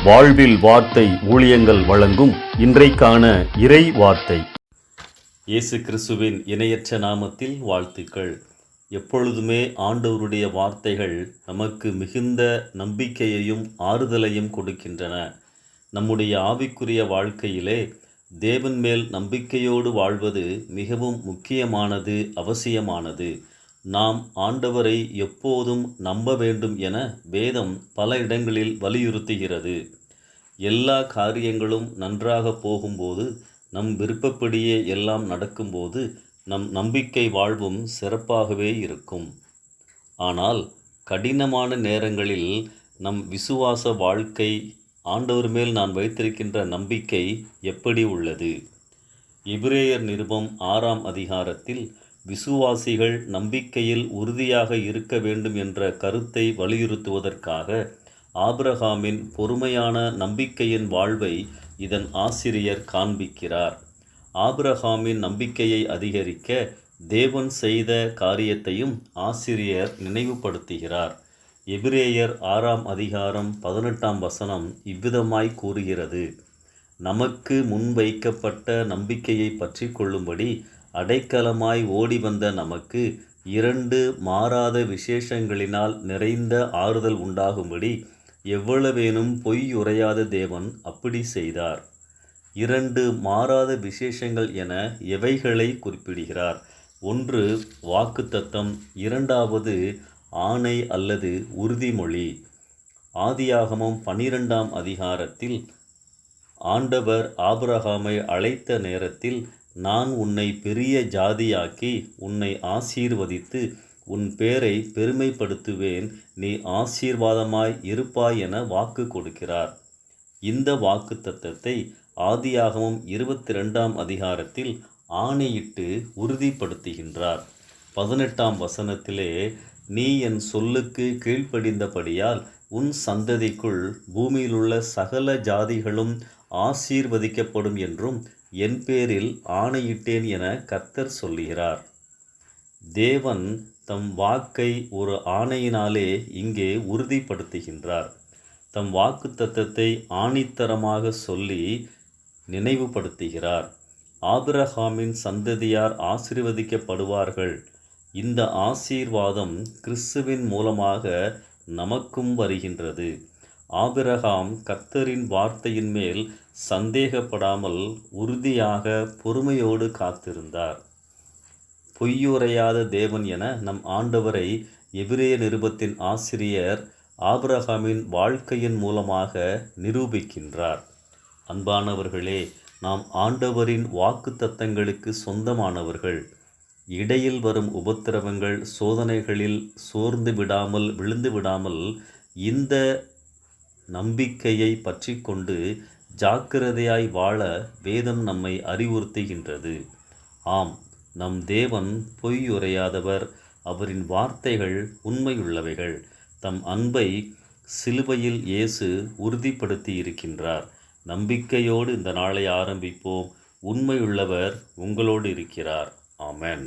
வாழ்வில் வார்த்தை ஊழியங்கள் வழங்கும் இன்றைக்கான இறை வார்த்தை. இயேசு கிறிஸ்துவின் இணையற்ற நாமத்தில் வாழ்த்துக்கள். எப்பொழுதுமே ஆண்டவருடைய வார்த்தைகள் நமக்கு மிகுந்த நம்பிக்கையையும் ஆறுதலையும் கொடுக்கின்றன. நம்முடைய ஆவிக்குரிய வாழ்க்கையிலே தேவன் மேல் நம்பிக்கையோடு வாழ்வது மிகவும் முக்கியமானது, அவசியமானது. நாம் ஆண்டவரை எப்போதும் நம்ப வேண்டும் என வேதம் பல இடங்களில் வலியுறுத்துகிறது. எல்லா காரியங்களும் நன்றாக போகும்போது, நம் விருப்பப்படியே எல்லாம் நடக்கும்போது நம் நம்பிக்கை வாழ்வும் சிறப்பாகவே இருக்கும். ஆனால் கடினமான நேரங்களில் நம் விசுவாச வாழ்க்கை, ஆண்டவர் மேல் நான் வைத்திருக்கின்ற நம்பிக்கை எப்படி உள்ளது? எபிரேயர் நிருபம் 6ஆம் அதிகாரத்தில் விசுவாசிகள் நம்பிக்கையில் உறுதியாக இருக்க வேண்டும் என்ற கருத்தை வலியுறுத்துவதற்காக ஆபிரகாமின் பொறுமையான நம்பிக்கையின் வாழ்வை இதன் ஆசிரியர் காண்பிக்கிறார். ஆபிரகாமின் நம்பிக்கையை அதிகரிக்க தேவன் செய்த காரியத்தையும் ஆசிரியர் நினைவுபடுத்துகிறார். எபிரேயர் 6ஆம் அதிகாரம் 18ஆம் வசனம் இவ்விதமாய் கூறுகிறது: நமக்கு முன்வைக்கப்பட்ட நம்பிக்கையை பற்றி கொள்ளும்படி அடைக்கலமாய் ஓடி வந்த நமக்கு 2 மாறாத விசேஷங்களினால் நிறைந்த ஆறுதல் உண்டாகும்படி எவ்வளவேனும் பொய் உரையாத தேவன் அப்படி செய்தார். 2 மாறாத விசேஷங்கள் என எவைகளை குறிப்பிடுகிறார்? ஒன்று வாக்குத்தத்தம், இரண்டாவது ஆணை அல்லது உறுதிமொழி. ஆதியாகமம் 12ஆம் அதிகாரத்தில் ஆண்டவர் ஆபிரகாமை அழைத்த நேரத்தில், நான் உன்னை பெரிய ஜாதியாக்கி உன்னை ஆசீர்வதித்து உன் பேரை பெருமைப்படுத்துவேன், நீ ஆசீர்வாதமாய் இருப்பாய் என வாக்கு கொடுக்கிறார். இந்த வாக்குத்தத்தத்தை ஆதியாகமம் 22ஆம் அதிகாரத்தில் ஆணையிட்டு உறுதிப்படுத்துகின்றார். 18ஆம் வசனத்திலே, நீ என் சொல்லுக்கு கீழ்ப்படிந்தபடியால் உன் சந்ததிக்குள் பூமியிலுள்ள சகல ஜாதிகளும் ஆசீர்வதிக்கப்படும் என்றும் என் பேரில் ஆணையிட்டேன் என கர்த்தர் சொல்லுகிறார். தேவன் தம் வாக்கை ஒரு ஆணையினாலே இங்கே உறுதிப்படுத்துகின்றார். தம் வாக்குத்தத்தத்தை ஆணித்தரமாக சொல்லி நினைவுபடுத்துகிறார். ஆபிரகாமின் சந்ததியார் ஆசீர்வதிக்கப்படுவார்கள். இந்த ஆசீர்வாதம் கிறிஸ்துவின் மூலமாக நமக்கும் வருகின்றது. ஆபிரகாம் கர்த்தரின் வார்த்தையின் மேல் சந்தேகப்படாமல் உறுதியாக பொறுமையோடு காத்திருந்தார். பொய்யுரையாத தேவன் என நம் ஆண்டவரை எபிரேய நிருபத்தின் ஆசிரியர் ஆபிரகாமின் வாழ்க்கையின் மூலமாக நிரூபிக்கின்றார். அன்பானவர்களே, நாம் ஆண்டவரின் வாக்குத்தத்தங்களுக்கு சொந்தமானவர்கள். இடையில் வரும் உபத்திரவங்கள், சோதனைகளில் சோர்ந்து விடாமல், விழுந்து விடாமல் இந்த நம்பிக்கையை பற்றி கொண்டு ஜாக்கிரதையாய் வாழ வேதம் நம்மை அறிவுறுத்துகின்றது. ஆம், நம் தேவன் பொய்யுரையாதவர். அவரின் வார்த்தைகள் உண்மையுள்ளவைகள். தம் அன்பை சிலுவையில் இயேசு உறுதிப்படுத்தி இருக்கின்றார். நம்பிக்கையோடு இந்த நாளை ஆரம்பிப்போம். உண்மையுள்ளவர் உங்களோடு இருக்கிறார். ஆமென்.